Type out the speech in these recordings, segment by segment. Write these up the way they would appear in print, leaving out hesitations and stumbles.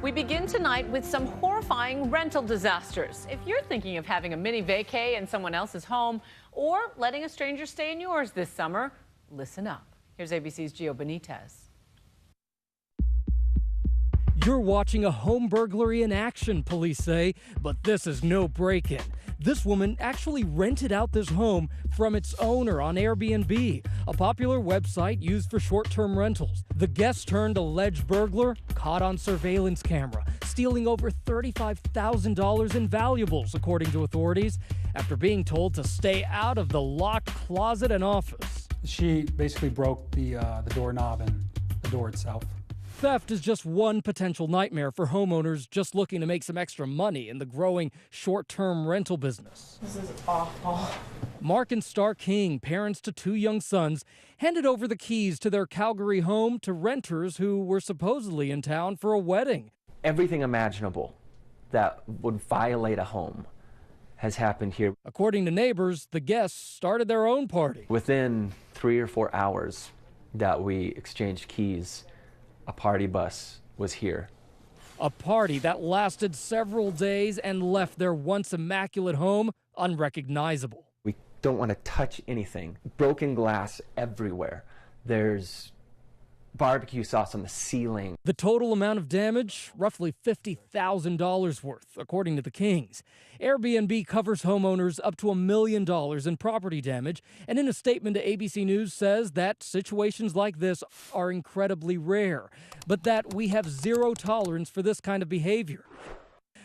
We begin tonight with some horrifying rental disasters. If you're thinking of having a mini vacay in someone else's home or letting a stranger stay in yours this summer, listen up. Here's ABC's Gio Benitez. You're watching a home burglary in action, police say, but this is no break-in. This woman actually rented out this home from its owner on Airbnb, a popular website used for short-term rentals. The guest turned alleged burglar caught on surveillance camera, stealing over $35,000 in valuables, according to authorities, after being told to stay out of the locked closet and office. She basically broke the doorknob and the door itself. Theft is just one potential nightmare for homeowners just looking to make some extra money in the growing short-term rental business. This is awful. Mark and Star King, parents to 2 young sons, handed over the keys to their Calgary home to renters who were supposedly in town for a wedding. Everything imaginable that would violate a home has happened here. According to neighbors, the guests started their own party. Within 3 or 4 hours that we exchanged keys, a party bus was here. A party that lasted several days and left their once immaculate home unrecognizable. We don't want to touch anything. Broken glass everywhere. There's barbecue sauce on the ceiling. The total amount of damage, roughly $50,000 worth, according to the Kings. Airbnb covers homeowners up to $1 million in property damage, and in a statement to ABC News says that situations like this are incredibly rare, but that we have zero tolerance for this kind of behavior.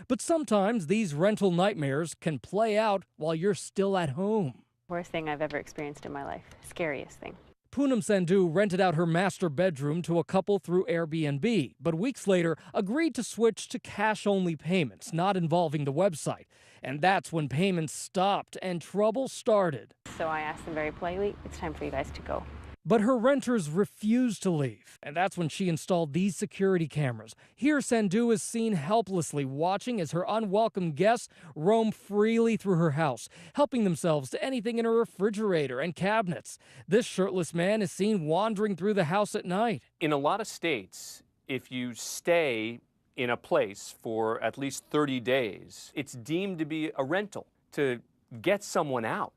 But sometimes these rental nightmares can play out while you're still at home. Worst thing I've ever experienced in my life. Scariest thing. Poonam Sandhu rented out her master bedroom to a couple through Airbnb, but weeks later agreed to switch to cash-only payments, not involving the website. And that's when payments stopped and trouble started. So I asked them very politely, it's time for you guys to go. But her renters refused to leave, and that's when she installed these security cameras. Here, Sandhu is seen helplessly watching as her unwelcome guests roam freely through her house, helping themselves to anything in her refrigerator and cabinets. This shirtless man is seen wandering through the house at night. In a lot of states, if you stay in a place for at least 30 days, it's deemed to be a rental. To get someone out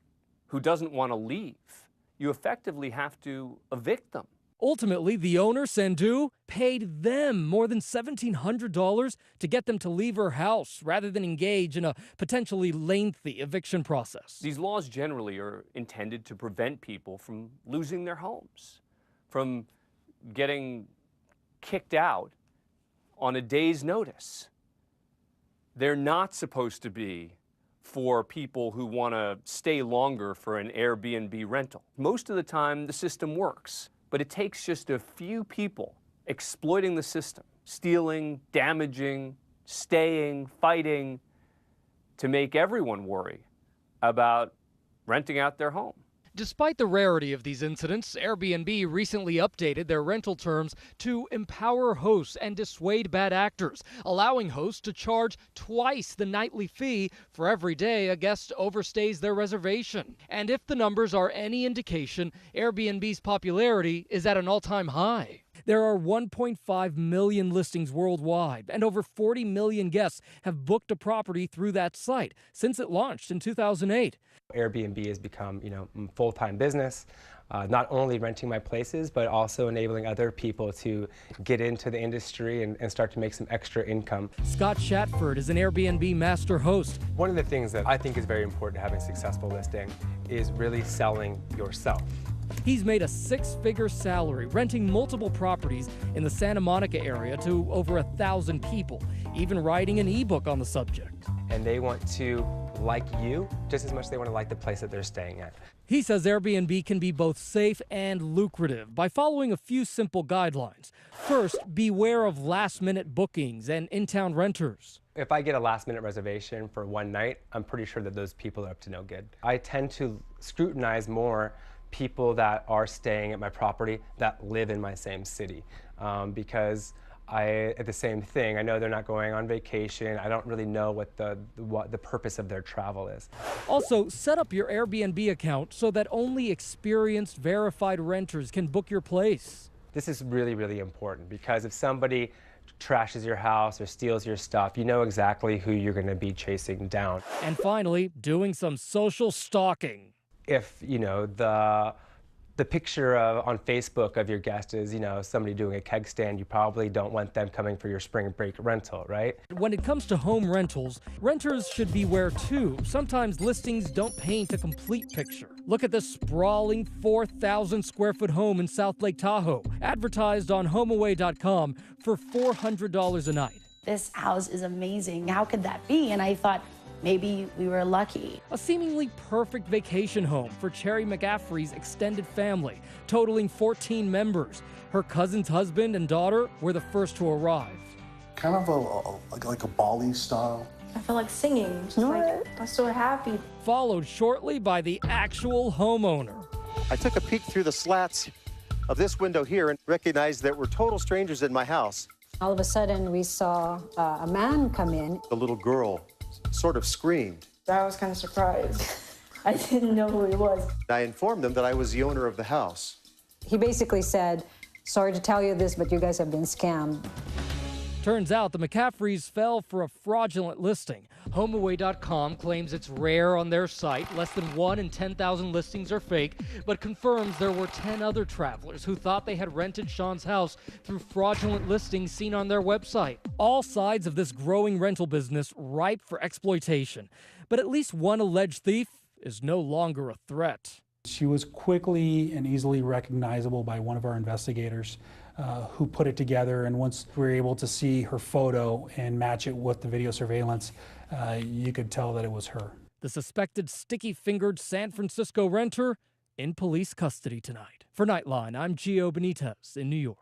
who doesn't want to leave, you effectively have to evict them. Ultimately, the owner, Sandhu, paid them more than $1,700 to get them to leave her house rather than engage in a potentially lengthy eviction process. These laws generally are intended to prevent people from losing their homes, from getting kicked out on a day's notice. They're not supposed to be for people who want to stay longer for an Airbnb rental. Most of the time, the system works, but it takes just a few people exploiting the system, stealing, damaging, staying, fighting, to make everyone worry about renting out their home. Despite the rarity of these incidents, Airbnb recently updated their rental terms to empower hosts and dissuade bad actors, allowing hosts to charge twice the nightly fee for every day a guest overstays their reservation. And if the numbers are any indication, Airbnb's popularity is at an all-time high. There are 1.5 million listings worldwide, and over 40 million guests have booked a property through that site since it launched in 2008. Airbnb has become, full-time business, not only renting my places, but also enabling other people to get into the industry and start to make some extra income. Scott Shatford is an Airbnb master host. One of the things that I think is very important to having a successful listing is really selling yourself. He's made a 6-figure salary renting multiple properties in the Santa Monica area to over 1,000 people, even writing an ebook on the subject. And they want to like you just as much as they want to like the place that they're staying at. He says Airbnb can be both safe and lucrative by following a few simple guidelines. First, beware of last-minute bookings and in-town renters. If I get a last-minute reservation for one night, I'm pretty sure that those people are up to no good. I tend to scrutinize more people that are staying at my property that live in my same city because the same thing. I know they're not going on vacation. I don't really know what the purpose of their travel is. Also, set up your Airbnb account so that only experienced, verified renters can book your place. This is really, really important because if somebody trashes your house or steals your stuff, you know exactly who you're going to be chasing down. And finally, doing some social stalking. If, the picture on Facebook of your guest is, somebody doing a keg stand, you probably don't want them coming for your spring break rental, right? When it comes to home rentals, renters should beware too. Sometimes listings don't paint a complete picture. Look at this sprawling 4,000 square foot home in South Lake Tahoe, advertised on HomeAway.com for $400 a night. This house is amazing. How could that be? And I thought, maybe we were lucky. A seemingly perfect vacation home for Cherry McGaffrey's extended family, totaling 14 members. Her cousin's husband and daughter were the first to arrive. Kind of like a Bali style. I felt like singing. Just I was so happy. Followed shortly by the actual homeowner. I took a peek through the slats of this window here and recognized that we're total strangers in my house. All of a sudden, we saw a man come in. The little girl sort of screamed. I was kind of surprised. I didn't know who he was. I informed them that I was the owner of the house. He basically said, sorry to tell you this, but you guys have been scammed. Turns out the McCaffreys fell for a fraudulent listing. HomeAway.com claims it's rare on their site. Less than 1 in 10,000 listings are fake, but confirms there were 10 other travelers who thought they had rented Sean's house through fraudulent listings seen on their website. All sides of this growing rental business ripe for exploitation. But at least one alleged thief is no longer a threat. She was quickly and easily recognizable by one of our investigators who put it together, and once we were able to see her photo and match it with the video surveillance, you could tell that it was her. The suspected sticky-fingered San Francisco renter in police custody tonight. For Nightline, I'm Gio Benitez in New York.